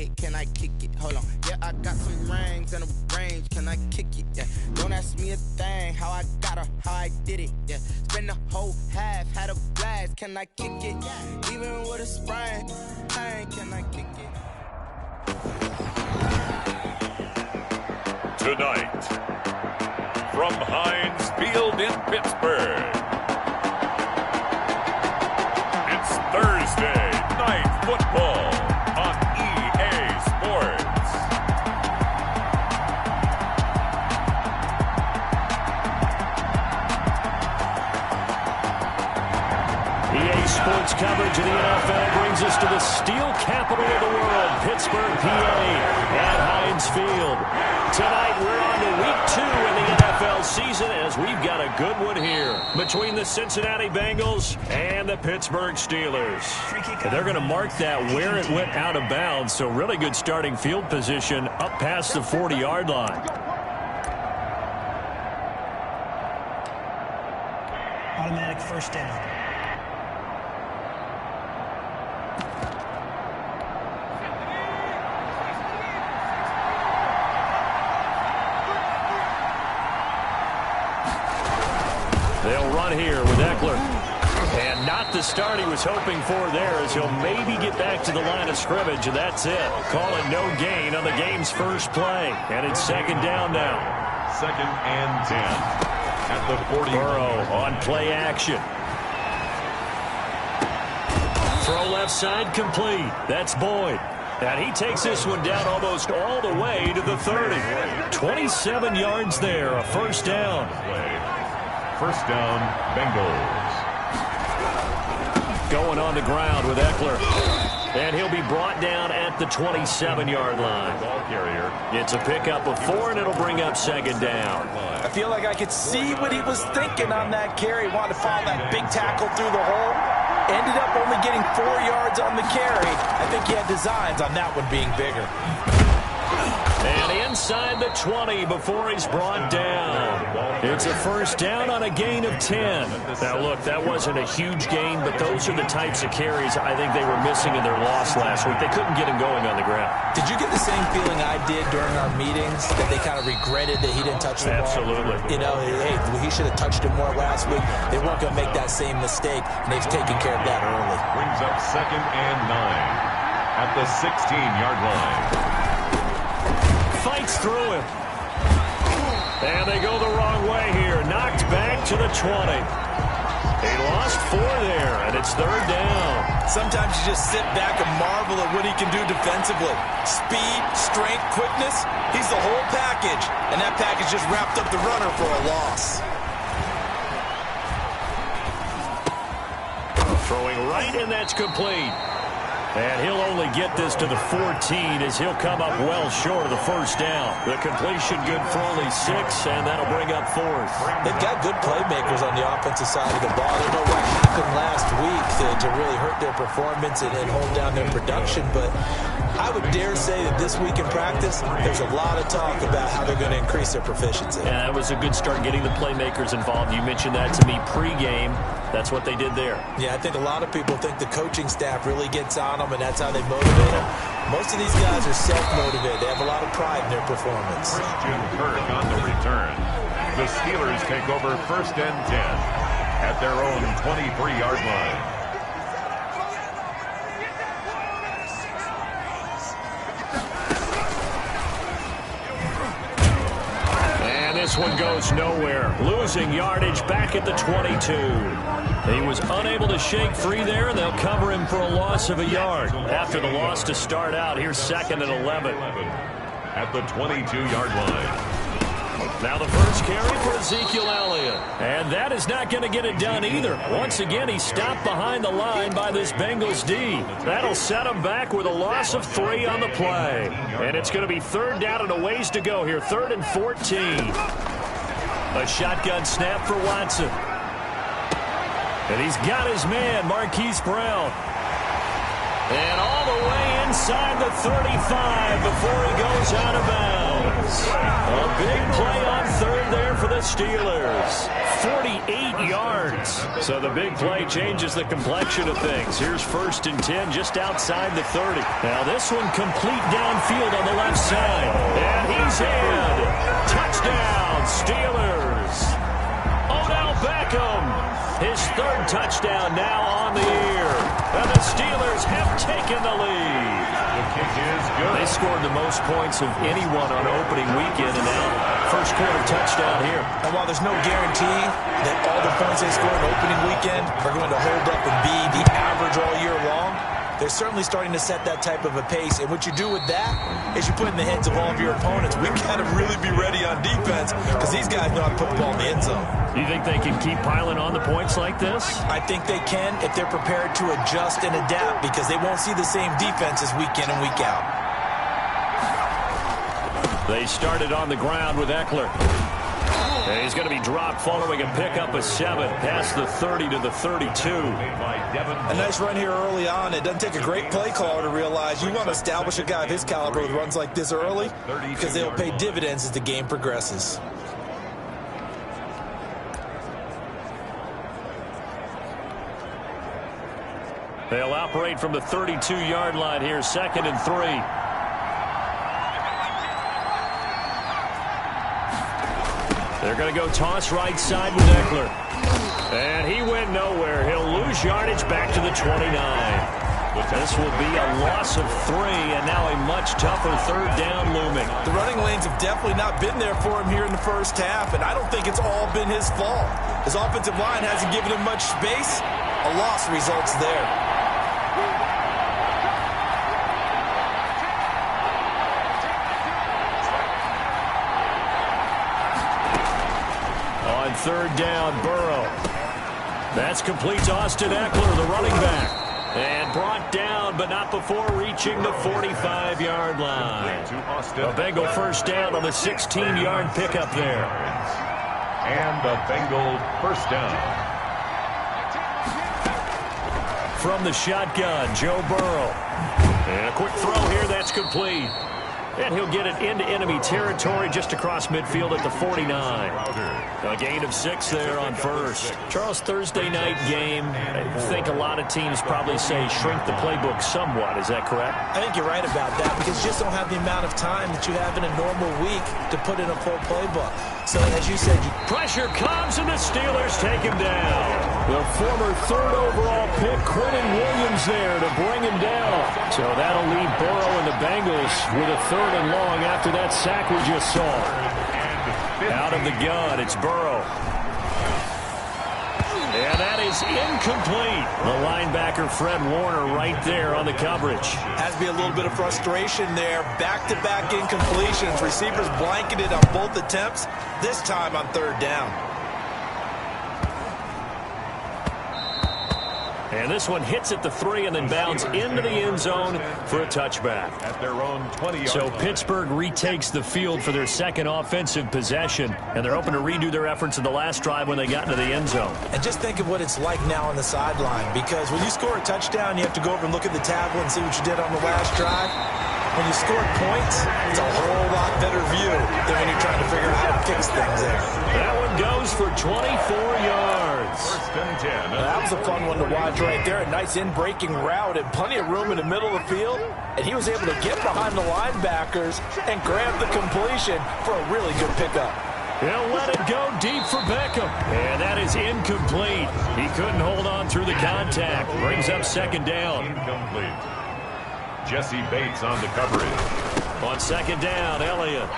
head, can I kick it? Hold on, yeah, I got some rings and a range, can I kick it? Yeah, don't ask me a thing, how I got her, how I did it. Yeah, spend the whole half, had a blast, can I kick it? Even with a sprain, can I kick it? Tonight, from Heinz Field in Pittsburgh, it's Thursday Night Football on EA Sports. EA Sports coverage of the NFL brings us to the steel capital of the world, Pittsburgh, PA, at Heinz Field. Tonight, we're on to week 2 in the NFL season as we've got a good one here between the Cincinnati Bengals and the Pittsburgh Steelers. And they're going to mark that where it went out of bounds, so really good starting field position up past the 40-yard line. Automatic first down. They'll run here with Eckler. And not the start he was hoping for there, as he'll maybe get back to the line of scrimmage, and that's it. Call it no gain on the game's first play. And it's second down now. 2nd and 10 at the 40. Burrow on play action. Throw left side complete. That's Boyd. And he takes this one down almost all the way to the 30. 27 yards there, a first down. First down, Bengals. Going on the ground with Eckler. And he'll be brought down at the 27-yard line. Ball carrier. It's a pickup of 4, and it'll bring up second down. I feel like I could see what he was thinking on that carry. Wanted to follow that big tackle through the hole. Ended up only getting 4 yards on the carry. I think he had designs on that one being bigger. And inside the 20 before he's brought down. It's a first down on a gain of 10. Now, look, that wasn't a huge gain, but those are the types of carries I think they were missing in their loss last week. They couldn't get him going on the ground. Did you get the same feeling I did during our meetings, that they kind of regretted that he didn't touch the ball? Absolutely. You know, hey, he should have touched it more last week. They weren't going to make that same mistake, and they've taken care of that early. Brings up 2nd and 9 at the 16-yard line. Fights through him. And they go the wrong way here. Knocked back to the 20. He lost 4 there, and it's third down. Sometimes you just sit back and marvel at what he can do defensively. Speed, strength, quickness. He's the whole package. And that package just wrapped up the runner for a loss. Throwing right, and that's complete. And he'll only get this to the 14 as he'll come up well short of the first down. The completion good for only 6, and that'll bring up 4th. They've got good playmakers on the offensive side of the ball. They know what happened last week to really hurt their performance and hold down their production. But I would dare say that this week in practice, there's a lot of talk about how they're going to increase their proficiency. Yeah, that was a good start getting the playmakers involved. You mentioned that to me pregame. That's what they did there. Yeah, I think a lot of people think the coaching staff really gets on them, and that's how they motivate them. Most of these guys are self-motivated. They have a lot of pride in their performance. Christian Kirk on the return. The Steelers take over 1st and 10 at their own 23-yard line. This one goes nowhere. Losing yardage back at the 22. He was unable to shake free there, and they'll cover him for a loss of a yard. After the loss to start out, here's 2nd and 11. At the 22-yard line. Now the first carry for Ezekiel Elliott. And that is not going to get it done either. Once again, he's stopped behind the line by this Bengals D. That'll set him back with a loss of 3 on the play. And it's going to be third down and a ways to go here. 3rd and 14. A shotgun snap for Watson. And he's got his man, Marquise Brown. And all the way in inside the 35 before he goes out of bounds. A big play on third there for the Steelers. 48 yards. So the big play changes the complexion of things. Here's 1st and 10 just outside the 30. Now this one complete downfield on the left side. And he's in. Touchdown, Steelers. Odell Beckham. His 3rd touchdown now on the year. And the Steelers have taken the lead. The kick is good. They scored the most points of anyone on opening weekend, and now first quarter touchdown here. And while there's no guarantee that all the points they score in opening weekend are going to hold up and be the average all year long, they're certainly starting to set that type of a pace. And what you do with that is you put in the heads of all of your opponents, we got to really be ready on defense because these guys know how to put the ball in the end zone. Do you think they can keep piling on the points like this? I think they can if they're prepared to adjust and adapt because they won't see the same defenses week in and week out. They started on the ground with Eckler. And he's going to be dropped following a pickup of 7 past the 30 to the 32. A nice run here early on. It doesn't take a great play caller to realize you want to establish a guy of his caliber with runs like this early because they'll pay dividends as the game progresses. They'll operate from the 32-yard line here, 2nd and 3. They're going to go toss right side with Eckler. And he went nowhere. He'll lose yardage back to the 29. This will be a loss of 3, and now a much tougher 3rd down looming. The running lanes have definitely not been there for him here in the first half, and I don't think it's all been his fault. His offensive line hasn't given him much space. A loss results there. On 3rd down, Burrow. That's complete to Austin Eckler, the running back. And brought down, but not before reaching the 45-yard line. A Bengal 1st down on the 16-yard pickup there. And a Bengal 1st down. From the shotgun, Joe Burrow. And a quick throw here, that's complete. And he'll get it into enemy territory just across midfield at the 49. A gain of 6 there on 1st. Charles, Thursday night game, I think a lot of teams probably say shrink the playbook somewhat. Is that correct? I think you're right about that because you just don't have the amount of time that you have in a normal week to put in a full playbook. So, as you said, pressure comes and the Steelers take him down. The former 3rd overall pick, Quentin Williams, there to bring him down. So that'll leave Burrow and the Bengals with a 3rd and long after that sack we just saw. Out of the gun, it's Burrow. And that is incomplete. The linebacker, Fred Warner, right there on the coverage. Has to be a little bit of frustration there. Back-to-back incompletions. Receivers blanketed on both attempts, this time on 3rd down. And this one hits at the 3 and then bounds into the end zone for a touchback. At their own 20-yard So line. Pittsburgh retakes the field for their 2nd offensive possession, and they're hoping to redo their efforts in the last drive when they got into the end zone. And just think of what it's like now on the sideline, because when you score a touchdown, you have to go over and look at the tablet and see what you did on the last drive. When you score points, it's a whole lot better view than when you're trying to figure out how to fix things there. That one goes for 24 yards. 1st and 10. That was a fun one to watch right there. A nice in-breaking route and plenty of room in the middle of the field. And he was able to get behind the linebackers and grab the completion for a really good pickup. He'll let it go deep for Beckham. And that is incomplete. He couldn't hold on through the contact. Brings up 2nd down. Incomplete. Jesse Bates on the coverage. On 2nd down, Elliott.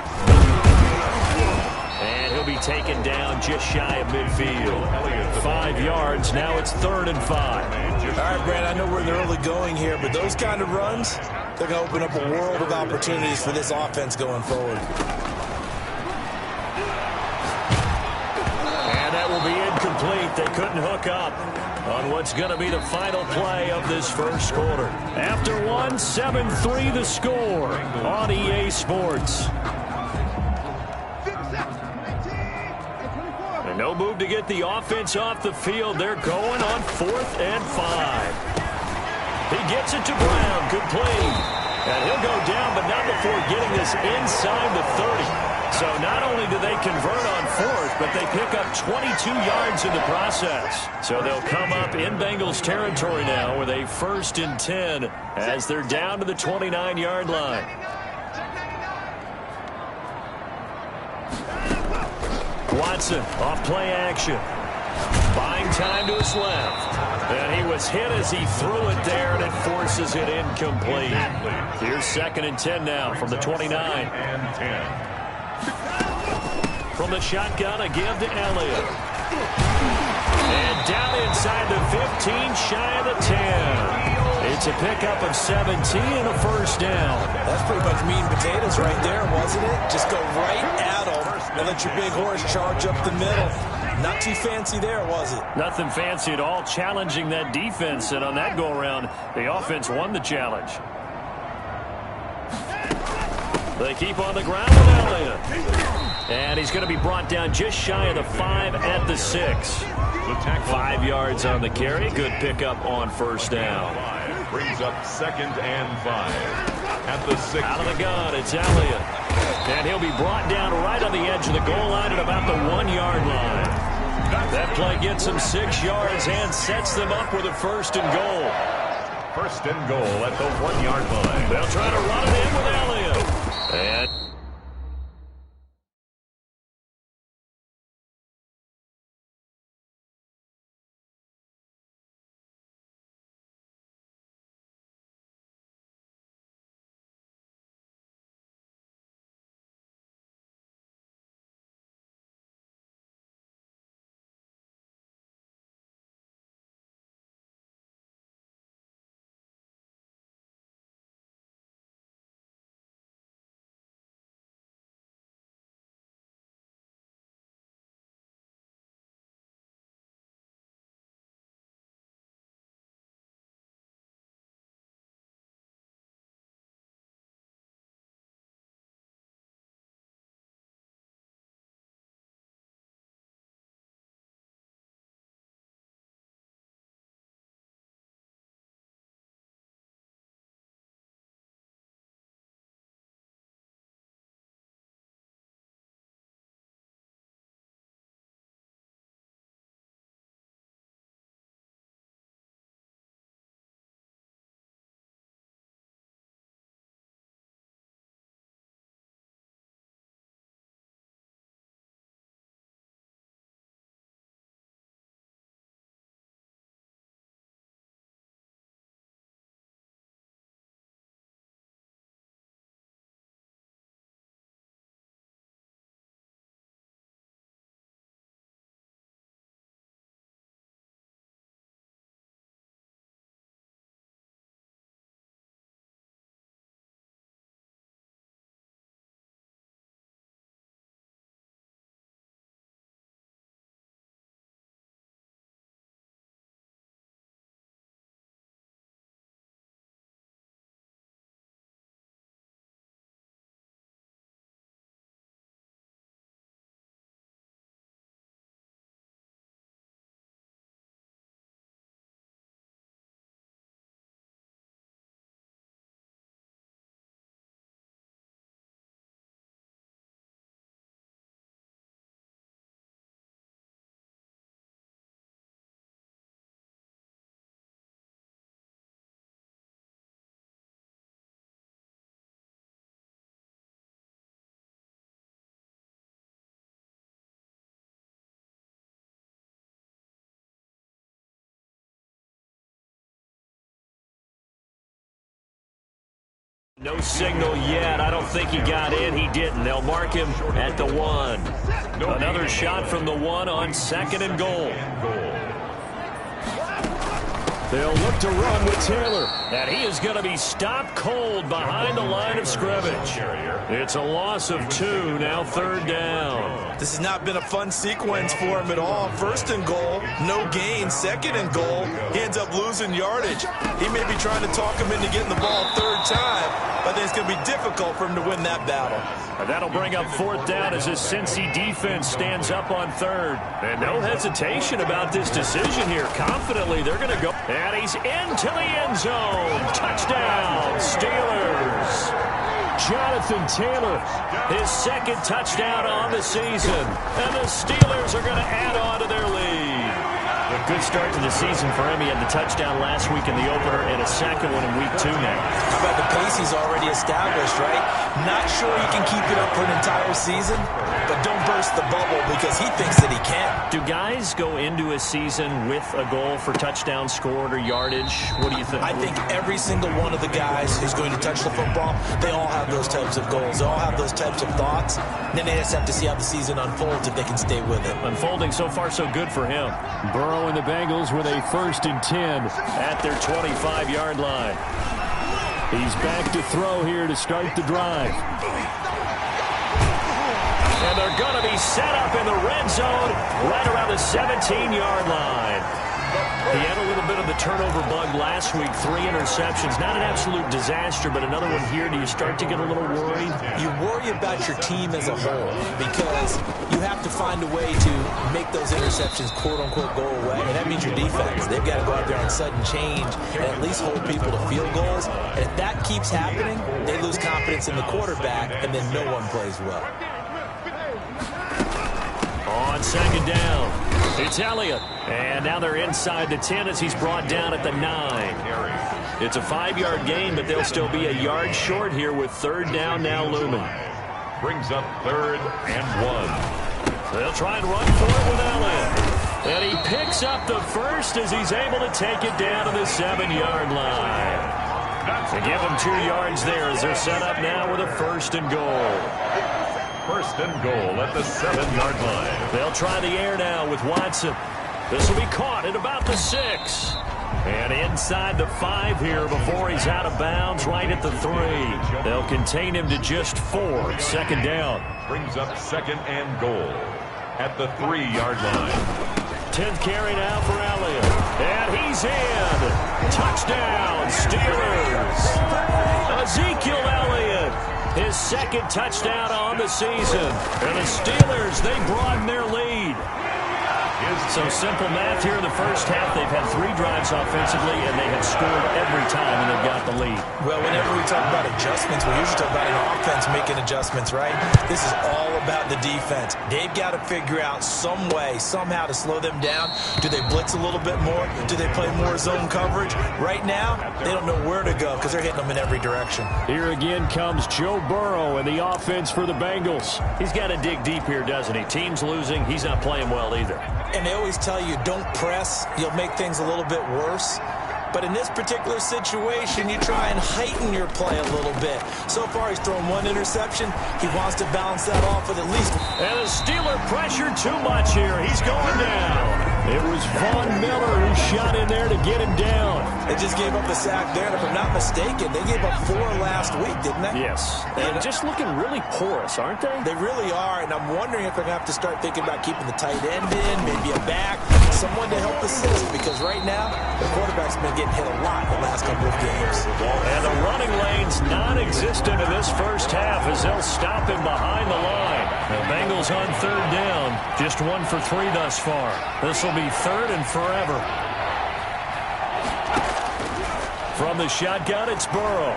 And he'll be taken down just shy of midfield. 5 yards. Now it's 3rd and 5. All right, Brad, I know we're in the early going here, but those kind of runs, they're going to open up a world of opportunities for this offense going forward. And that will be incomplete. They couldn't hook up on what's going to be the final play of this first quarter. After one, 7-3 the score on EA Sports. And no move to get the offense off the field. They're going on 4th and 5. He gets it to Brown. Good play. And he'll go down, but not before getting this inside the 30. So not only do they convert on fourth, but they pick up 22 yards in the process. So they'll come up in Bengals territory now with a 1st and 10 as they're down to the 29-yard line. Watson off play action. Buying time to his left. And he was hit as he threw it there, and it forces it incomplete. Here's 2nd and 10 now from the 29. And 10. From the shotgun, a give to Elliott. And down inside the 15, shy of the 10. It's a pickup of 17 and a 1st down. That's pretty much meat and potatoes right there, wasn't it? Just go right at them and let your big horse charge up the middle. Not too fancy there, was it? Nothing fancy at all, challenging that defense. And on that go-around, the offense won the challenge. They keep on the ground with Elliott. And he's going to be brought down just shy of the 5 at the 6. 5 yards on the carry. Good pickup on 1st down. Brings up 2nd and 5. At the 6. Out of the gun, it's Elliott. And he'll be brought down right on the edge of the goal line at about the 1-yard line. That play gets them 6 yards and sets them up with a 1st and goal. 1st and goal at the 1-yard line. They'll try to run it in with Elliott. And no signal yet. I don't think he got in. He didn't. They'll mark him at the 1. Another shot from the 1 on 2nd and goal. They'll look to run with Taylor. And he is going to be stopped cold behind the line of scrimmage. It's a loss of 2, now 3rd down. This has not been a fun sequence for him at all. 1st and goal, no gain. 2nd and goal, he ends up losing yardage. He may be trying to talk him into getting the ball 3rd time, but then it's going to be difficult for him to win that battle. And that'll bring up fourth down as this Cincy defense stands up on third. And no hesitation about this decision here. Confidently, they're going to go. And he's into the end zone. Touchdown, Steelers. Jonathan Taylor, his second touchdown on the season. And the Steelers are going to add on to their lead. A good start to the season for him. He had the touchdown last week in the opener and a second one in week 2 now. How about the pace he's already established, right? Not sure he can keep it up for an entire season, but don't burst the bubble because he thinks that he can. Do guys go into a season with a goal for touchdown scored or yardage? What do you think? I think every single one of the guys who's going to touch the football, they all have those types of goals. They all have those types of thoughts. Then they just have to see how the season unfolds if they can stay with it. Unfolding so far so good for him. Burrow and the Bengals with a 1st and 10 at their 25-yard line. He's back to throw here to start the drive. And they're going to be set up in the red zone right around the 17-yard line. He had a little bit of the turnover bug last week, 3 interceptions. Not an absolute disaster, but another one here. Do you start to get a little worried? You worry about your team as a whole because you have to find a way to make those interceptions, quote-unquote, go away. And that means your defense. They've got to go out there on sudden change and at least hold people to field goals. And if that keeps happening, they lose confidence in the quarterback, and then no one plays well. On second down, it's Elliott. And now they're inside the 10 as he's brought down at the 9. It's a 5-yard gain, but they'll still be a yard short here with third down now looming. Brings up 3rd and 1. They'll try and run for it with Elliott. And he picks up the first as he's able to take it down to the 7-yard line. To give them 2 yards there as they're set up now with a 1st and goal. 1st and goal at the 7-yard line. They'll try the air now with Watson. This will be caught at about the 6. And inside the 5 here before he's out of bounds right at the 3. They'll contain him to just 4. Second down. Brings up 2nd and goal at the 3-yard line. 10th carry now for Elliott. And he's in. Touchdown, Steelers. Ezekiel Elliott. His 2nd touchdown on the season. And the Steelers, they broaden their lead. So simple math here in the first half. They've had 3 drives offensively, and they have scored every time, and they've got the lead. Well, whenever we talk about adjustments, we usually talk about an offense making adjustments, right? This is all about the defense. They've got to figure out some way, somehow to slow them down. Do they blitz a little bit more? Do they play more zone coverage? Right now, they don't know where to go because they're hitting them in every direction. Here again comes Joe Burrow and the offense for the Bengals. He's got to dig deep here, doesn't he? Team's losing. He's not playing well either. And they always tell you, don't press. You'll make things a little bit worse. But in this particular situation, you try and heighten your play a little bit. So far, he's thrown 1 interception. He wants to balance that off with at least. And the Steeler pressured too much here. He's going down. It was Von Miller who shot in there to get him down. They just gave up the sack there. And if I'm not mistaken, they gave up 4 last week, didn't they? Yes. And just looking really porous, aren't they? They really are. And I'm wondering if they're going to have to start thinking about keeping the tight end in, maybe a back, someone to help assist. Because right now, the quarterback's been getting hit a lot the last couple of games. And the running lane's non-existent in this first half as they'll stop him behind the line. The Bengals on third down. Just 1 for 3 thus far. This will be 3rd and forever. From the shotgun, it's Burrow.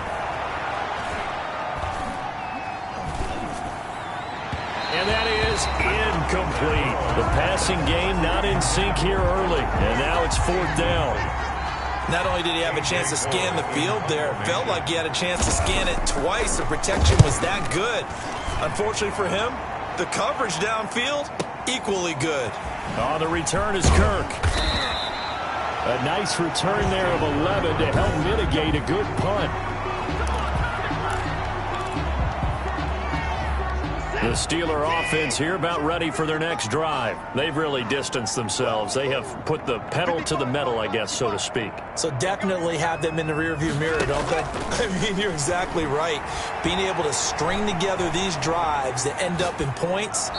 And that is incomplete. The passing game not in sync here early. And now it's 4th down. Not only did he have a chance to scan the field there, it felt like he had a chance to scan it twice. The protection was that good. Unfortunately for him, the coverage downfield, equally good. On the return is Kirk. A nice return there of 11 to help mitigate a good punt. The Steeler offense here about ready for their next drive. They've really distanced themselves. They have put the pedal to the metal, I guess, so to speak. So definitely have them in the rearview mirror, don't they? I mean, you're exactly right. Being able to string together these drives that end up in points,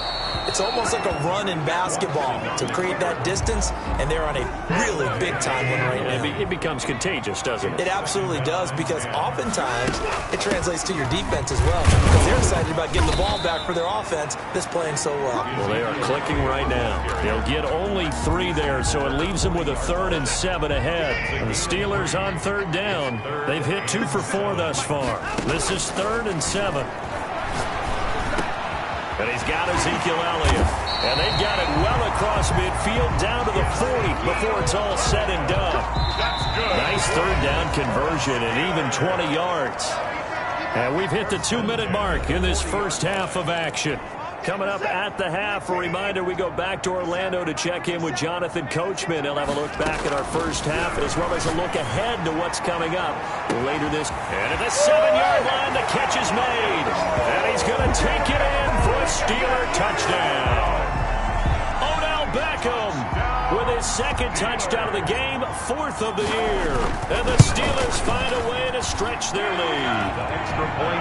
it's almost like a run in basketball to create that distance, and they're on a really big-time one right now. It becomes contagious, doesn't it? It absolutely does, because oftentimes it translates to your defense as well, because they're excited about getting the ball back for their offense that's playing so well. Well, they are clicking right now. They'll get only 3 there, so it leaves them with a 3rd and 7 ahead. And the Steelers on 3rd down. They've hit 2 for 4 thus far. This is 3rd and 7. And he's got Ezekiel Elliott. And they've got it well across midfield down to the 40 before it's all said and done. Nice 3rd down conversion and even 20 yards. And we've hit the 2-minute mark in this first half of action. Coming up at the half, a reminder, we go back to Orlando to check in with Jonathan Coachman. He'll have a look back at our first half as well as a look ahead to what's coming up later this. And at the 7-yard line, the catch is made. And he's going to take it in for a Steeler touchdown. Odell Beckham with his 2nd touchdown of the game, 4th of the year. And the Steelers find a way to stretch their lead.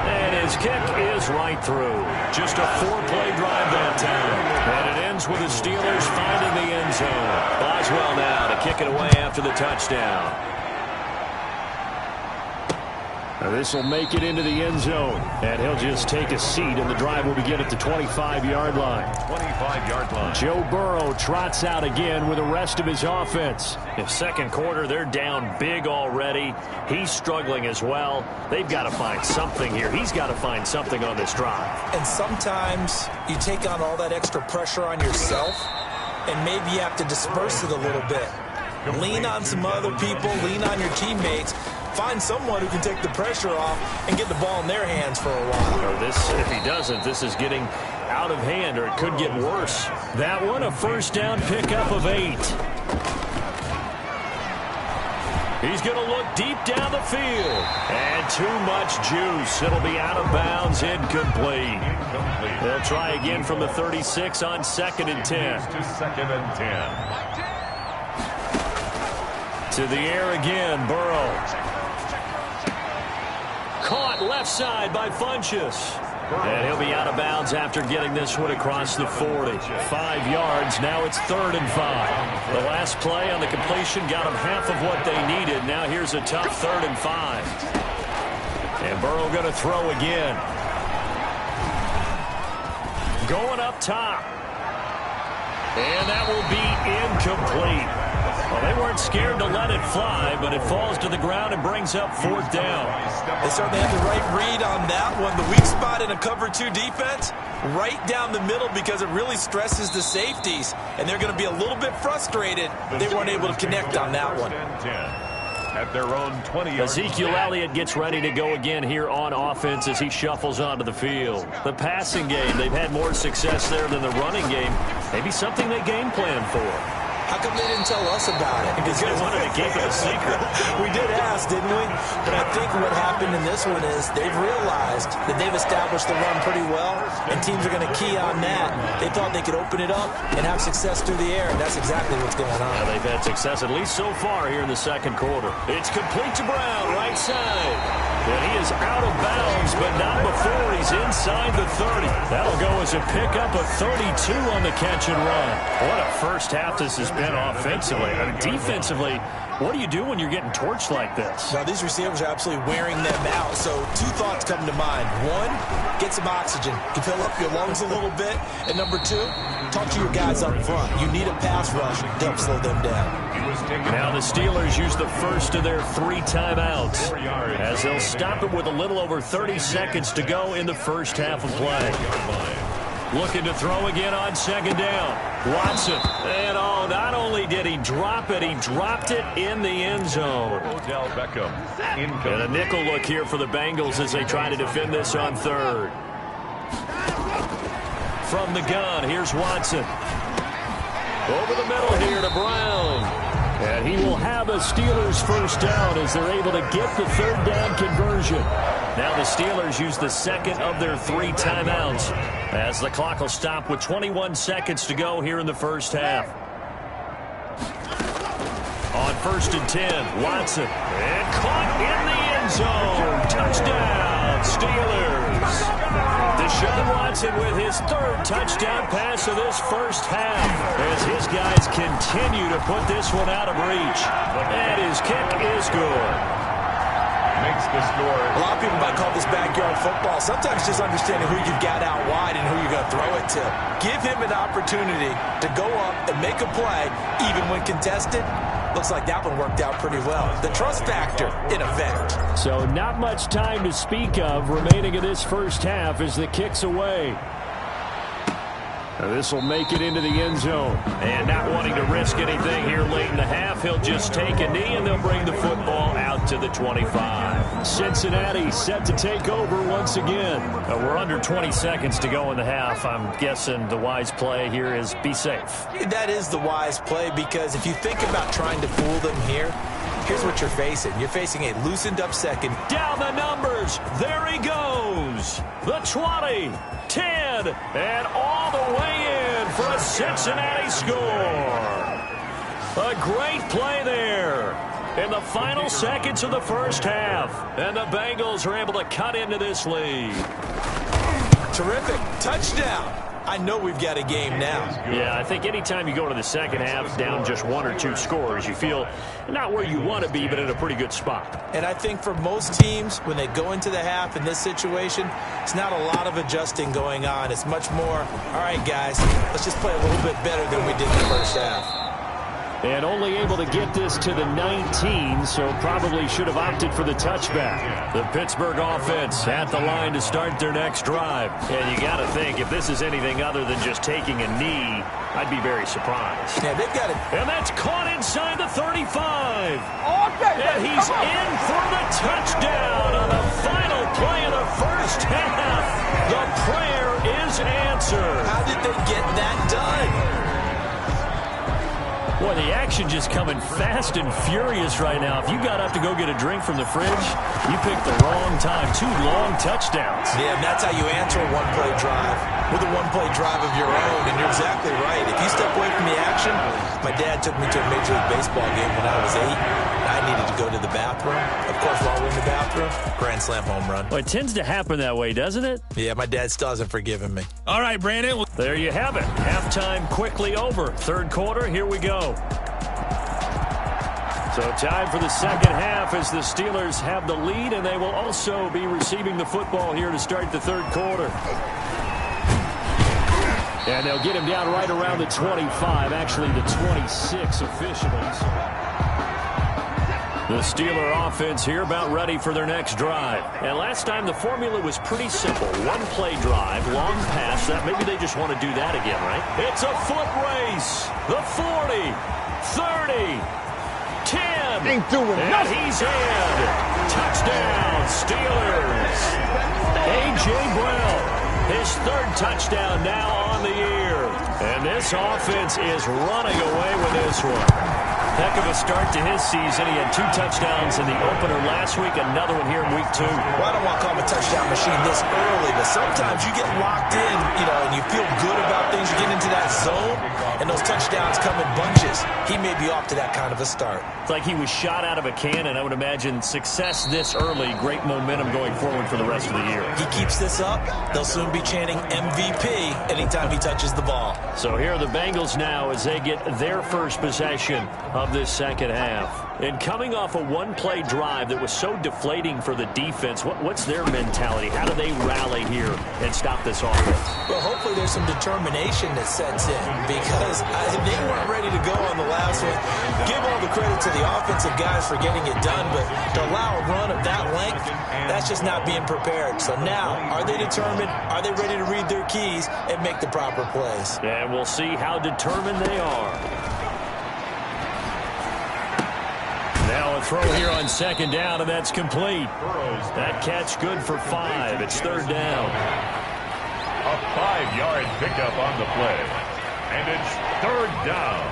And his kick is right through. Just a 4-play drive that time. And it ends with the Steelers finding the end zone. Boswell now to kick it away after the touchdown. This will make it into the end zone. And he'll just take a seat, and the drive will begin at the 25-yard line. 25-yard line. Joe Burrow trots out again with the rest of his offense. In 2nd quarter, they're down big already. He's struggling as well. They've got to find something here. He's got to find something on this drive. And sometimes you take on all that extra pressure on yourself, and maybe you have to disperse it a little bit. Lean on some other people. Lean on your teammates. Find someone who can take the pressure off and get the ball in their hands for a while. Or this, if he doesn't, this is getting out of hand, or it could get worse. That one, a 1st down pickup of 8. He's going to look deep down the field. And too much juice. It'll be out of bounds, incomplete. They'll try again from the 36 on 2nd and 10. To 2nd and 10. To the air again, Burrow. Caught left side by Funchess. And he'll be out of bounds after getting this one across the 40. 5 yards. Now it's 3rd and 5. The last play on the completion got them half of what they needed. Now here's a tough 3rd and 5. And Burrow going to throw again. Going up top. And that will be incomplete. Well, they weren't scared to let it fly, but it falls to the ground and brings up 4th down. They certainly have the right read on that one. The weak spot in a cover 2 defense, right down the middle, because it really stresses the safeties, and they're going to be a little bit frustrated they weren't able to connect on that one. At their own 20. Ezekiel Elliott gets ready to go again here on offense as he shuffles onto the field. The passing game, they've had more success there than the running game. Maybe something they game plan for. How come they didn't tell us about it? Because they wanted to keep it a secret. We did ask, didn't we? But I think what happened in this one is they've realized that they've established the run pretty well, and teams are going to key on that. They thought they could open it up and have success through the air, and that's exactly what's going on. Yeah, they've had success, at least so far, here in the 2nd quarter. It's complete to Brown, right side. And he is out of bounds, but not before he's inside the 30. That'll go as a pickup of 32 on the catch and run. What a first half this has been offensively. I mean, defensively, what do you do when you're getting torched like this? Now, these receivers are absolutely wearing them out. So 2 thoughts come to mind. 1, get some oxygen. You fill up your lungs a little bit. And number 2, talk to your guys up front. You need a pass rush to help slow them down. Now the Steelers use the first of their 3 timeouts as they'll stop it with a little over 30 seconds to go in the first half of play. Looking to throw again on 2nd down. Watson. And not only did he drop it, he dropped it in the end zone. Odell Beckham. And a nickel look here for the Bengals as they try to defend this on 3rd. From the gun, here's Watson. Over the middle here to Brown. And he will have a Steelers first down as they're able to get the 3rd down conversion. Now the Steelers use the second of their 3 timeouts as the clock will stop with 21 seconds to go here in the first half. On 1st and 10, Watson. And caught in the end zone. Touchdown, Steelers. Deshaun Watson with his 3rd touchdown pass of this first half as his guys continue to put this one out of reach. And his kick is good. Makes the score. A lot of people might call this backyard football. Sometimes just understanding who you've got out wide and who you're going to throw it to. Give him an opportunity to go up and make a play, even when contested. Looks like that one worked out pretty well. The trust factor in effect. So not much time to speak of remaining in this first half as the kick's away. This will make it into the end zone. And not wanting to risk anything here late in the half, he'll just take a knee and they'll bring the football out to the 25. Cincinnati set to take over once again. We're under 20 seconds to go in the half. I'm guessing the wise play here is be safe. That is the wise play, because if you think about trying to fool them here, here's what you're facing. You're facing a loosened up second. Down the numbers. There he goes. The 20, 10, and all the way in for a Cincinnati score. A great play there in the final seconds of the first half. And the Bengals are able to cut into this lead. Terrific. Touchdown. I know we've got a game now. Yeah, I think anytime you go to the second half down just 1 or 2 scores, you feel not where you want to be, but in a pretty good spot. And I think for most teams, when they go into the half in this situation, it's not a lot of adjusting going on. It's much more, all right, guys, let's just play a little bit better than we did in the first half. And only able to get this to the 19, so probably should have opted for the touchback. The Pittsburgh offense at the line to start their next drive. And you got to think, if this is anything other than just taking a knee, I'd be very surprised. Yeah, they've got it. And that's caught inside the 35. And he's in for the touchdown on the final play of the first half. The prayer is answered. How did they get that done? Boy, the action just coming fast and furious right now. If you got up to go get a drink from the fridge, you picked the wrong time. 2 long touchdowns. Yeah, and that's how you answer a one-play drive, with a one-play drive of your own. And you're exactly right. If you step away from the action, my dad took me to a Major League Baseball game when I was 8. I needed to go to the bathroom. Of course, while we're in the bathroom, grand slam home run. Well, it tends to happen that way, doesn't it? Yeah, my dad still hasn't forgiven me. All right, Brandon. There you have it. Halftime quickly over. Third quarter, here we go. So time for the second half as the Steelers have the lead, and they will also be receiving the football here to start the third quarter. And they'll get him down right around the 25, actually the 26 officially. The Steeler offense here about ready for their next drive. And last time the formula was pretty simple. One-play drive, long pass. That maybe they just want to do that again, right? It's a foot race. The 40, 30, 10. Ain't doing and nothing. He's in. Touchdown, Steelers. A.J. Brown, his 3rd touchdown now on the year. And this offense is running away with this one. Heck of a start to his season. He had 2 touchdowns in the opener last week, another one here in week 2. Well, I don't want to call him a touchdown machine this early, but sometimes you get locked in, and you feel good about things. You get into that zone, and those touchdowns come in bunches. He may be off to that kind of a start. It's like he was shot out of a cannon. I would imagine success this early, great momentum going forward for the rest of the year. He keeps this up, they'll soon be chanting MVP anytime he touches the ball. So here are the Bengals now as they get their first possession of this second half. And coming off a one-play drive that was so deflating for the defense, what's their mentality? How do they rally here and stop this offense? Well, hopefully there's some determination that sets in, because they weren't ready to go on the last one. Give all the credit to the offensive guys for getting it done, but to allow a run of that length, that's just not being prepared. So now, are they determined? Are they ready to read their keys and make the proper plays? And we'll see how determined they are. Now a throw here on second down, and that's complete. That catch good for 5. It's 3rd down. A 5-yard pickup on the play. And it's 3rd down.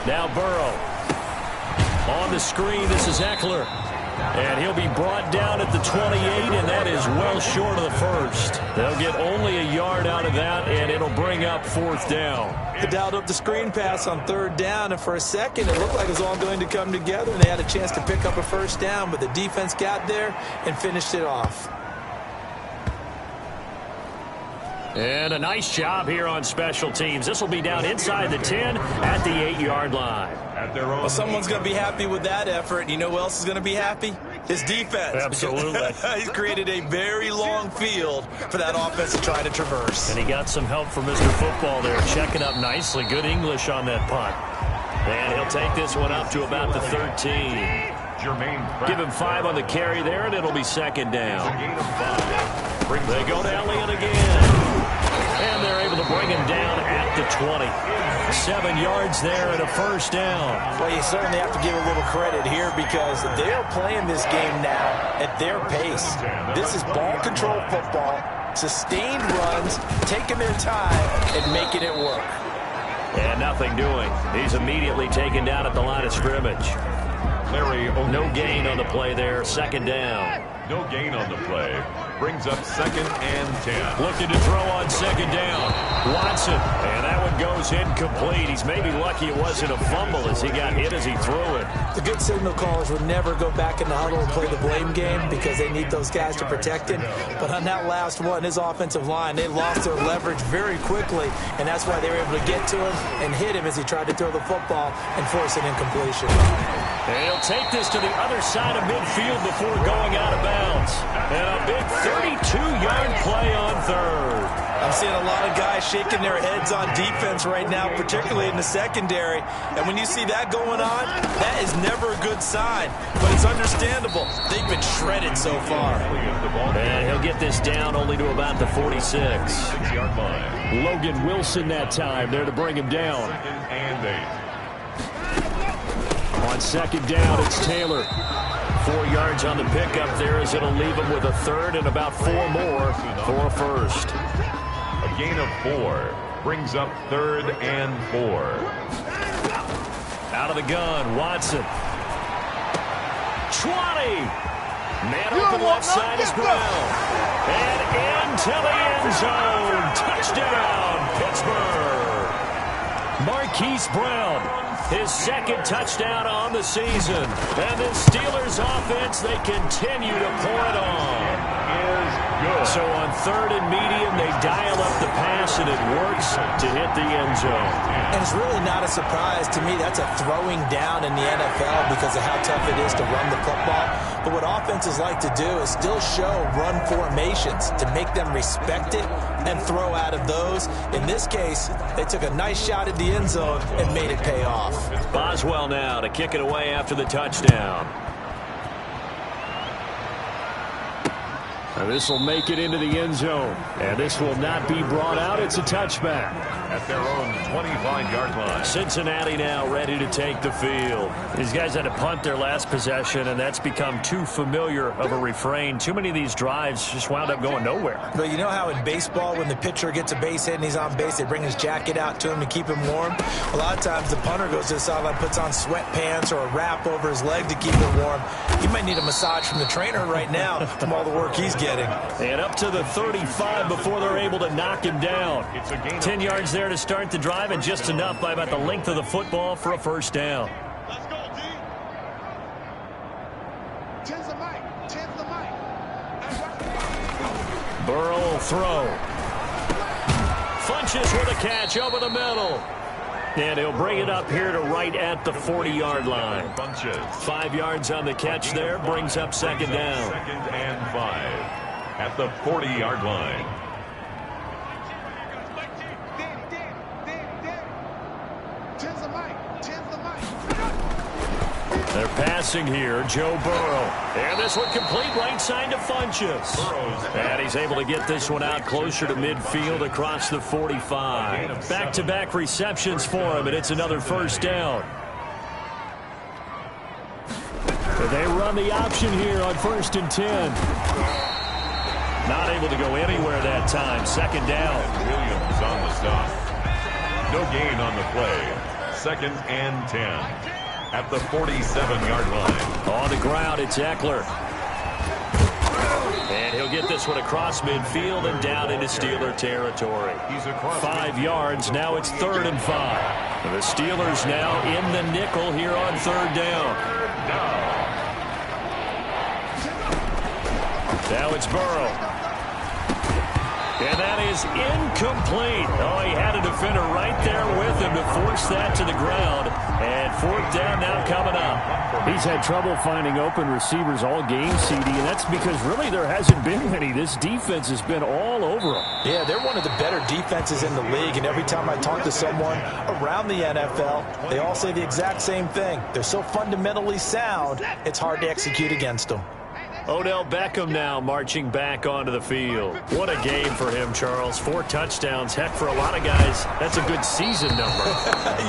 Now Burrow. On the screen, this is Eckler. And he'll be brought down at the 28, and that is well short of the first. They'll get only a yard out of that, and it'll bring up 4th down. They dialed up the screen pass on 3rd down, and for a second it looked like it was all going to come together, and they had a chance to pick up a 1st down, but the defense got there and finished it off. And a nice job here on special teams. This will be down inside the 10 at the 8-yard line. Well, someone's going to be happy with that effort. And you know who else is going to be happy? His defense. Absolutely. He's created a very long field for that offense to try to traverse. And he got some help from Mr. Football there, checking up nicely. Good English on that punt. And he'll take this one up to about the 13. Give him 5 on the carry there, and it'll be 2nd down. They go to Elliott again. And they're able to bring him down at the 20. 7 yards there and a 1st down. Well, you certainly have to give a little credit here because they're playing this game now at their pace. This is ball control football, sustained runs, taking their time and making it work. And nothing doing. He's immediately taken down at the line of scrimmage. No gain on the play there. 2nd down. No gain on the play. Brings up 2nd and 10. Looking to throw on 2nd down. Watson. And that one goes incomplete. He's maybe lucky it wasn't a fumble as he got hit as he threw it. The good signal callers would never go back in the huddle and play the blame game because they need those guys to protect him. But on that last one, his offensive line, they lost their leverage very quickly, and that's why they were able to get to him and hit him as he tried to throw the football and force an incompletion. And he'll take this to the other side of midfield before going out of bounds. And a big 32-yard play on 3rd. I'm seeing a lot of guys shaking their heads on defense right now, particularly in the secondary. And when you see that going on, that is never a good sign. But it's understandable. They've been shredded so far. And he'll get this down only to about the 46. 6-yard line. Logan Wilson that time there to bring him down. 2nd and 8. On 2nd down, it's Taylor. 4 yards on the pickup there as it'll leave him with a 3rd and about 4 more for a 1st. A gain of 4 brings up 3rd and 4. Out of the gun, Watson. 20. Man open left side is Brown. And into the end zone. Touchdown, Pittsburgh. Marquise Brown. His 2nd touchdown on the season. And the Steelers offense, they continue to pour it on. Good. So on 3rd and medium, they dial up the pass, and it works to hit the end zone. And it's really not a surprise to me. That's a throwing down in the NFL because of how tough it is to run the football. But what offenses like to do is still show run formations to make them respect it and throw out of those. In this case, they took a nice shot at the end zone and made it pay off. Boswell now to kick it away after the touchdown. And this will make it into the end zone. And this will not be brought out. It's a touchback. At their own 25-yard line. Cincinnati now ready to take the field. These guys had to punt their last possession, and that's become too familiar of a refrain. Too many of these drives just wound up going nowhere. But you know how in baseball, when the pitcher gets a base hit and he's on base, they bring his jacket out to him to keep him warm? A lot of times the punter goes to the sideline, puts on sweatpants or a wrap over his leg to keep him warm. He might need a massage from the trainer right now from all the work he's getting. And up to the 35 before they're able to knock him down. 10 yards there to start the drive, and just enough by about the length of the football for a 1st down. Let's go, D. Tens the mic. Burrow will throw. Funches with a catch over the middle. And he'll bring it up here to right at the 40-yard line. 5 yards on the catch there, brings up 2nd down. 2nd and 5 at the 40-yard line. They're passing here, Joe Burrow. And this one complete right side to Funches. And he's able to get this one out closer to midfield across the 45. Back-to-back receptions for him, and it's another 1st down. They run the option here on 1st and 10. Not able to go anywhere that time. 2nd down. Williams on the stop. No gain on the play. 2nd and 10. at the 47-yard line. On the ground, it's Eckler. And he'll get this one across midfield and down into Steeler territory. 5 yards. Now it's 3rd and 5. The Steelers now in the nickel here on 3rd down. Now it's Burrow. And that is incomplete. Oh, he had a defender right there with him to force that to the ground. And 4th down now coming up. He's had trouble finding open receivers all game, CD, and that's because really there hasn't been many. This defense has been all over them. Yeah, they're one of the better defenses in the league, and every time I talk to someone around the NFL, they all say the exact same thing. They're so fundamentally sound, it's hard to execute against them. Odell Beckham now marching back onto the field. What a game for him, Charles. 4 touchdowns. Heck, for a lot of guys, that's a good season number.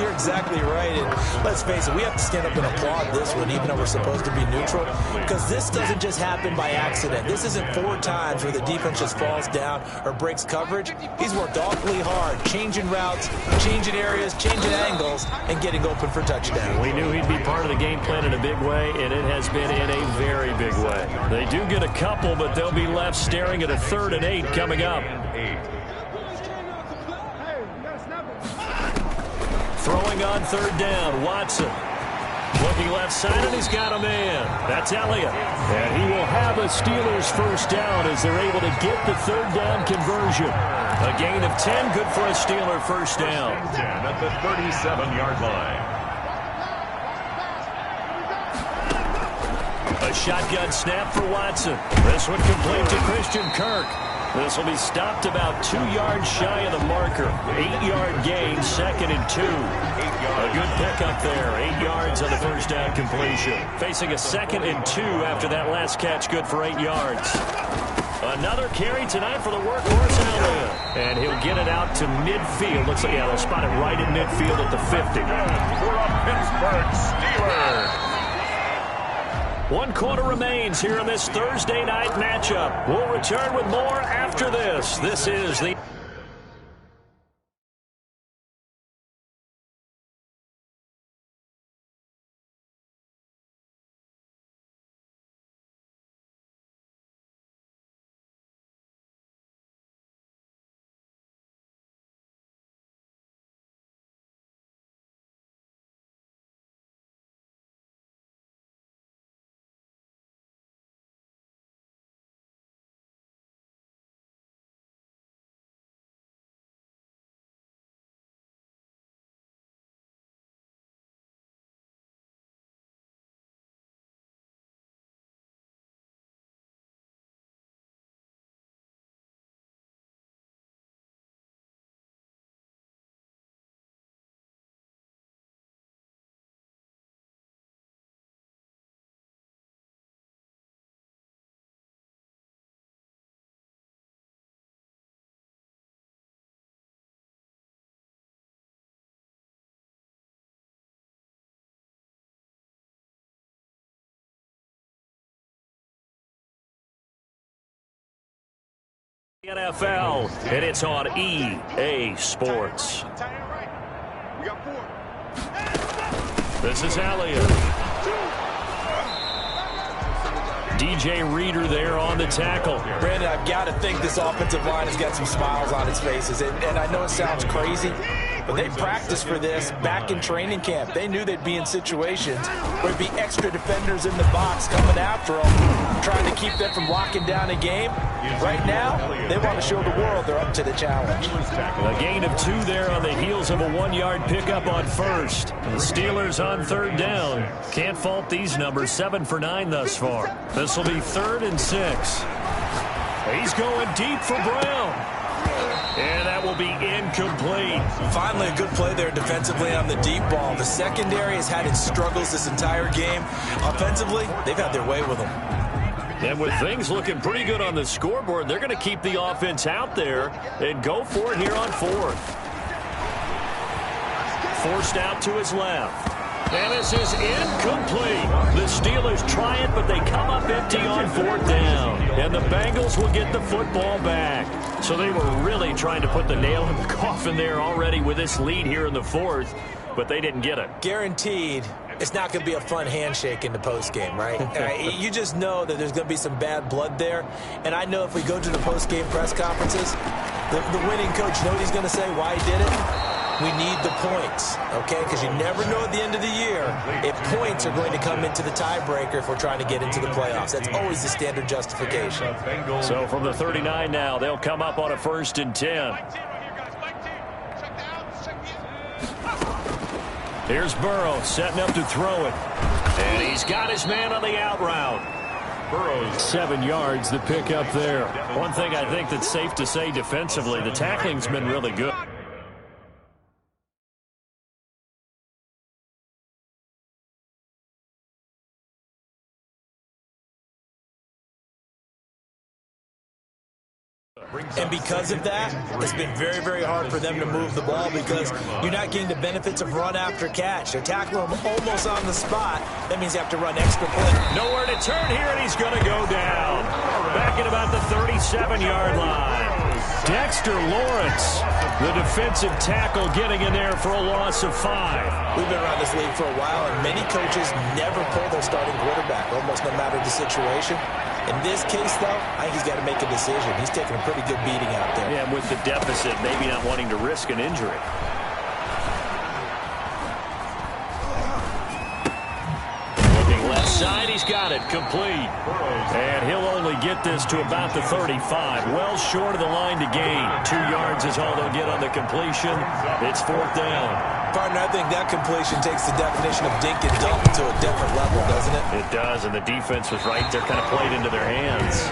You're exactly right. And let's face it, we have to stand up and applaud this one, even though we're supposed to be neutral, because this doesn't just happen by accident. This isn't 4 times where the defense just falls down or breaks coverage. He's worked awfully hard, changing routes, changing areas, changing angles, and getting open for touchdown. We knew he'd be part of the game plan in a big way, and it has been in a very big way. They do get a couple, but they'll be left staring at a 3rd and 8 coming up. Throwing on 3rd down, Watson. Looking left side, and he's got a man. That's Elliott. And he will have a Steelers 1st down as they're able to get the 3rd down conversion. A gain of 10, good for a Steeler 1st down. 10 at the 37-yard line. A shotgun snap for Watson. This one complete to Christian Kirk. This will be stopped about 2 yards shy of the marker. 8-yard gain, 2nd and 2. A good pickup there. 8 yards on the 1st down completion. Facing a 2nd and 2 after that last catch, good for 8 yards. Another carry tonight for the workhorse Elliott. And he'll get it out to midfield. Looks like, yeah, they'll spot it right in midfield at the 50. For a Pittsburgh Steelers. 1 quarter remains here in this Thursday night matchup. We'll return with more after this. This is the NFL, and it's on EA Sports. This is Elliott. DJ Reader there on the tackle. Brandon, I've got to think this offensive line has got some smiles on its faces. And I know it sounds crazy, but they practiced for this back in training camp. They knew they'd be in situations where there'd be extra defenders in the box coming after them, trying to keep them from locking down a game. Right now, they want to show the world they're up to the challenge. A gain of 2 there on the heels of a 1-yard pickup on 1st. The Steelers on 3rd down. Can't fault these numbers, 7 for 9 thus far. This will be 3rd and 6. He's going deep for Brown. And that will be incomplete. Finally, a good play there defensively on the deep ball. The secondary has had its struggles this entire game. Offensively, they've had their way with them. And with things looking pretty good on the scoreboard, they're going to keep the offense out there and go for it here on 4th. Forced out to his left. And this is incomplete. The Steelers try it, but they come up empty on 4th down. And the Bengals will get the football back. So they were really trying to put the nail in the coffin there already with this lead here in the 4th, but they didn't get it. Guaranteed, it's not going to be a fun handshake in the postgame, right? You just know that there's going to be some bad blood there. And I know if we go to the postgame press conferences, the winning coach, you know what he's going to say, why he did it? We need the points, okay? Because you never know at the end of the year if points are going to come into the tiebreaker if we're trying to get into the playoffs. That's always the standard justification. So from the 39 now, they'll come up on a 1st and 10. Here's Burrow setting up to throw it. And he's got his man on the out route. Burrows. 7 yards the pick up there. One thing I think that's safe to say defensively, the tackling's been really good. And because of that, it's been very, very hard for them to move the ball because you're not getting the benefits of run after catch. They're tackling him almost on the spot. That means you have to run extra play. Nowhere to turn here, and he's going to go down. Back at about the 37-yard line. Dexter Lawrence, the defensive tackle, getting in there for a loss of 5. We've been around this league for a while, and many coaches never pull their starting quarterback, almost no matter the situation. In this case, though, I think he's got to make a decision. He's taking a pretty good beating out there. Yeah, with the deficit, maybe not wanting to risk an injury. Looking left side, he's got it, complete. And he'll only get this to about the 35. Well short of the line to gain. 2 yards is all they'll get on the completion. It's 4th down. Partner, I think that completion takes the definition of dink and dunk to a different level, doesn't it? It does, and the defense was right there, kind of played into their hands.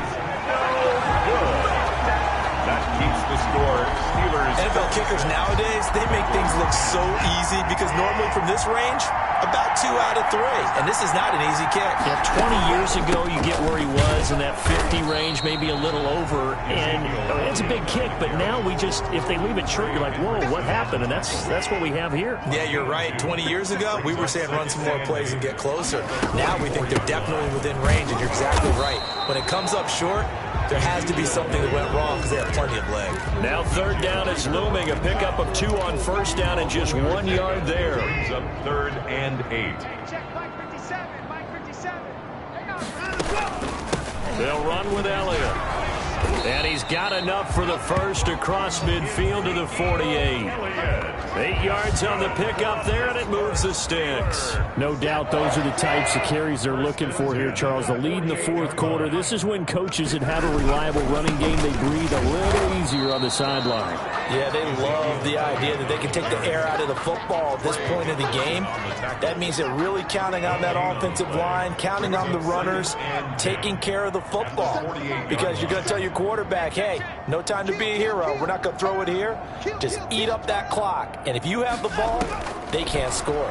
That keeps the score. Steelers. NFL kickers nowadays, they make things look so easy because normally from this range, about 2 out of 3. And this is not an easy kick. Yeah, 20 years ago, you get where he was in that 50 range, maybe a little over, and it's a big kick. But now we just, if they leave it short, you're like, whoa, what happened? And that's what we have here. Yeah, you're right. 20 years ago, we were saying run some more plays and get closer. Now we think they're definitely within range, and you're exactly right. When it comes up short, there has to be something that went wrong because they have plenty of leg. Now 3rd down is looming. A pickup of 2 on 1st down and just 1 yard there. Brings up 3rd and 8. They'll run with Elliott. And he's got enough for the first across midfield to the 48. 8 yards on the pickup there, and it moves the sticks. No doubt those are the types of carries they're looking for here, Charles. The lead in the 4th quarter. This is when coaches that have a reliable running game, they breathe a little easier on the sideline. Yeah, they love the idea that they can take the air out of the football at this point of the game. That means they're really counting on that offensive line, counting on the runners, taking care of the football. Because you're going to tell your quarterback, hey, no time to be a hero. We're not going to throw it here. Just eat up that clock. And if you have the ball, they can't score.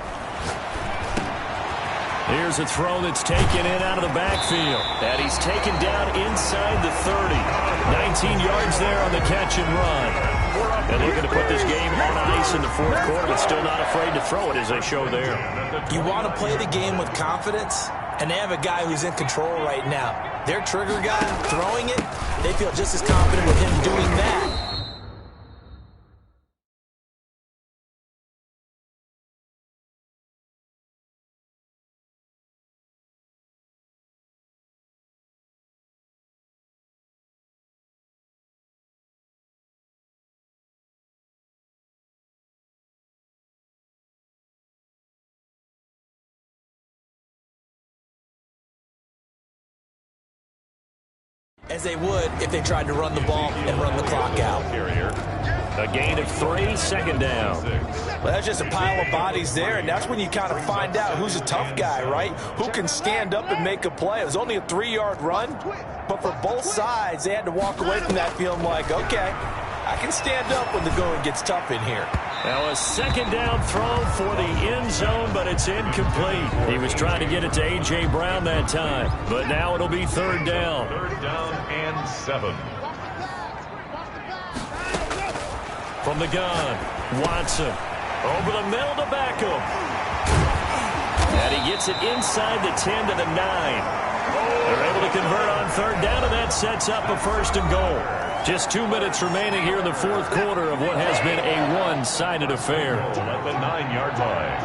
Here's a throw that's taken in out of the backfield. And he's taken down inside the 30. 19 yards there on the catch and run. And looking to put this game on ice in the 4th quarter, but still not afraid to throw it as they show there. You want to play the game with confidence, and they have a guy who's in control right now. Their trigger guy throwing it, they feel just as confident with him doing that. As they would if they tried to run the ball and run the clock out. A gain of 3, 2nd down. Well, that's just a pile of bodies there, and that's when you kind of find out who's a tough guy, right? Who can stand up and make a play. It was only a 3-yard run, but for both sides, they had to walk away from that feeling like, okay, I can stand up when the going gets tough in here. Now a 2nd down throw for the end zone, but it's incomplete. He was trying to get it to A.J. Brown that time, but now it'll be 3rd down. 3rd down and 7. From the gun, Watson over the middle to Beckham. And he gets it inside the 10 to the 9. They're able to convert on 3rd down, and that sets up a 1st and goal. Just 2 minutes remaining here in the 4th quarter of what has been a one-sided affair. At the 9-yard line.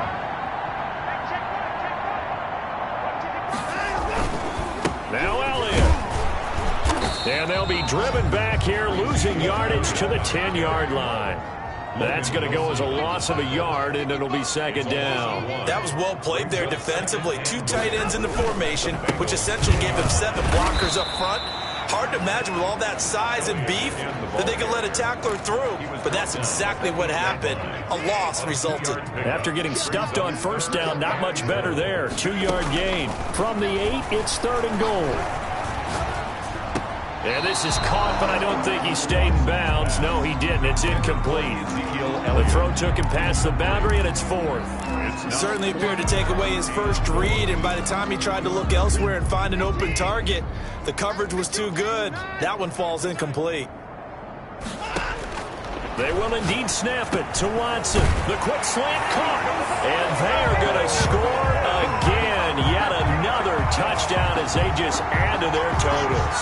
And they'll be driven back here, losing yardage to the 10-yard line. That's going to go as a loss of a yard, and it'll be second down. That was well played there defensively. 2 tight ends in the formation, which essentially gave them 7 blockers up front. Hard to imagine with all that size and beef that they could let a tackler through, but that's exactly what happened. A loss resulted. After getting stuffed on first down, not much better there. 2-yard gain. From the 8, it's 3rd and goal. And this is caught, but I don't think he stayed in bounds. No, he didn't. It's incomplete. The throw took him past the boundary, and it's 4th. Certainly appeared to take away his first read, and by the time he tried to look elsewhere and find an open target, the coverage was too good. That one falls incomplete. They will indeed snap it to Watson. The quick slant caught. And they're going to score again. Yet another touchdown as they just add to their totals.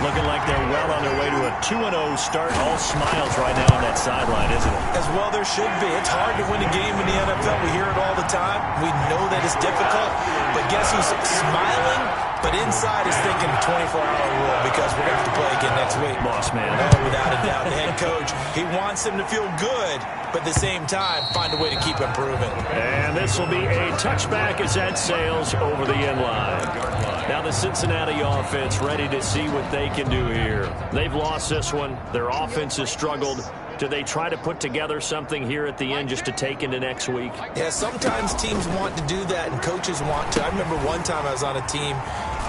Looking like they're well on their way to a 2-0 start. All smiles right now on that sideline, isn't it? As well there should be. It's hard to win a game in the NFL. We hear it all the time. We know that it's difficult. But guess who's smiling? But inside is thinking 24-hour rule because we're going to have to play again next week. Boss man. Oh, without a doubt. The head coach, he wants them to feel good, but at the same time, find a way to keep improving. And this will be a touchback as that sails over the end line. Now the Cincinnati offense ready to see what they can do here. They've lost this one. Their offense has struggled. Do they try to put together something here at the end just to take into next week? Yeah, sometimes teams want to do that and coaches want to. I remember one time I was on a team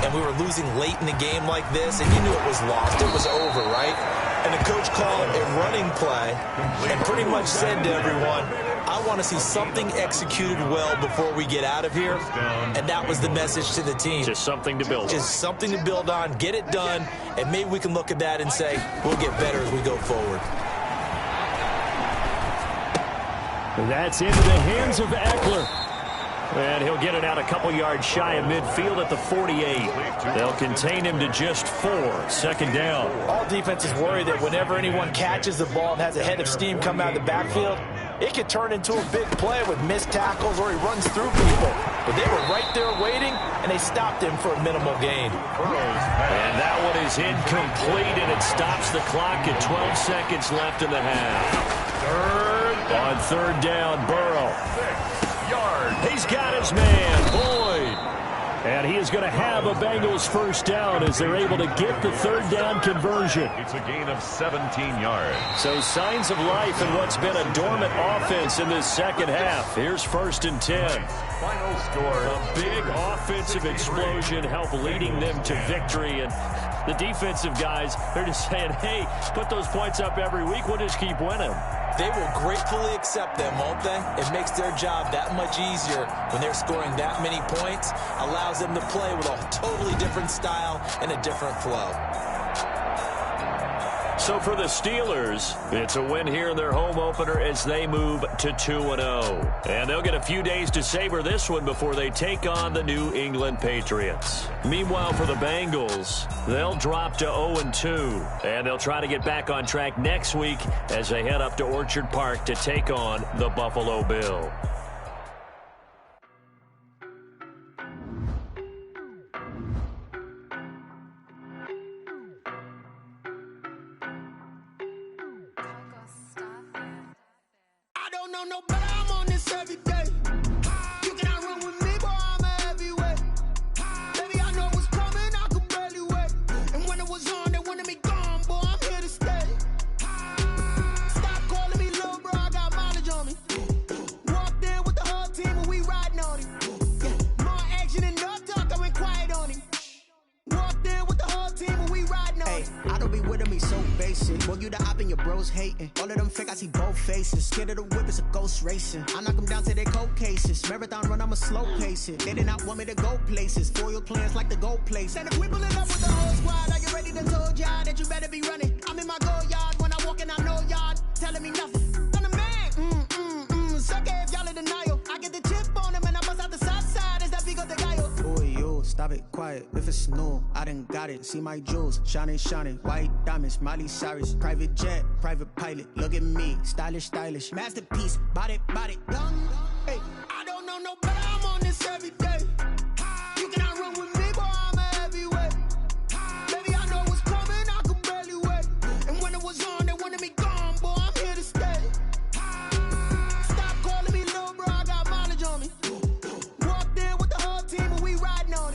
and we were losing late in the game like this, and you knew it was lost. It was over, right? And the coach called a running play and pretty much said to everyone, I want to see something executed well before we get out of here. And that was the message to the team. Just something to build on. Just something to build on, get it done, and maybe we can look at that and say, we'll get better as we go forward. That's into the hands of Eckler. And he'll get it out a couple yards shy of midfield at the 48. They'll contain him to just 4. Second down. All defenses worry that whenever anyone catches the ball and has a head of steam come out of the backfield, it could turn into a big play with missed tackles or he runs through people. But they were right there waiting, and they stopped him for a minimal gain. And that one is incomplete, and it stops the clock at 12 seconds left in the half. On third down, Burrow. He's got his man, Boyd. And he is going to have a Bengals first down as they're able to get the third down conversion. It's a gain of 17 yards. So signs of life in what's been a dormant offense in this second half. Here's 1st and 10. Final score. A big offensive explosion helped leading them to victory. And the defensive guys, they're just saying, hey, put those points up every week. We'll just keep winning. They will gratefully accept them, won't they? It makes their job that much easier when they're scoring that many points. Allows them to play with a totally different style and a different flow. So for the Steelers, it's a win here in their home opener as they move to 2-0. And they'll get a few days to savor this one before they take on the New England Patriots. Meanwhile, for the Bengals, they'll drop to 0-2. And they'll try to get back on track next week as they head up to Orchard Park to take on the Buffalo Bills. No, but I'm on this every day. You cannot run with me, boy, I'm a heavyweight. Baby, I know what's coming, I could barely wait. And when it was on, they wanted me gone, boy, I'm here to stay. Stop calling me little bro, I got mileage on me. Walked in with the whole team and we riding on him. Yeah, more action and no talk, I went quiet on him. Walked in with the whole team and we riding on him. I don't be with him, he's so basic. Boy, you the op and your bros hating. All of them fake, I see both faces. Scared of the whip, it's a ghost racing. I knock them down to their cold cases. Marathon run, I'ma slow pace it. They did not want me to go places. Foil plans like the gold place. And if we pulling up with the whole squad, are you ready to told y'all that you better be running? I'm in my go yard. When I walk in, I know y'all telling me nothing. I'm the man. Sucker if y'all in denial. I get the chip on him and I bust out the south side. Is that big of the guy? Boy, yo, stop it, quiet. If it's new, I done got it. See my jewels, shining, white diamonds, Miley Cyrus, private jet, private pilot. Look at me, stylish, masterpiece, body, young. Hey,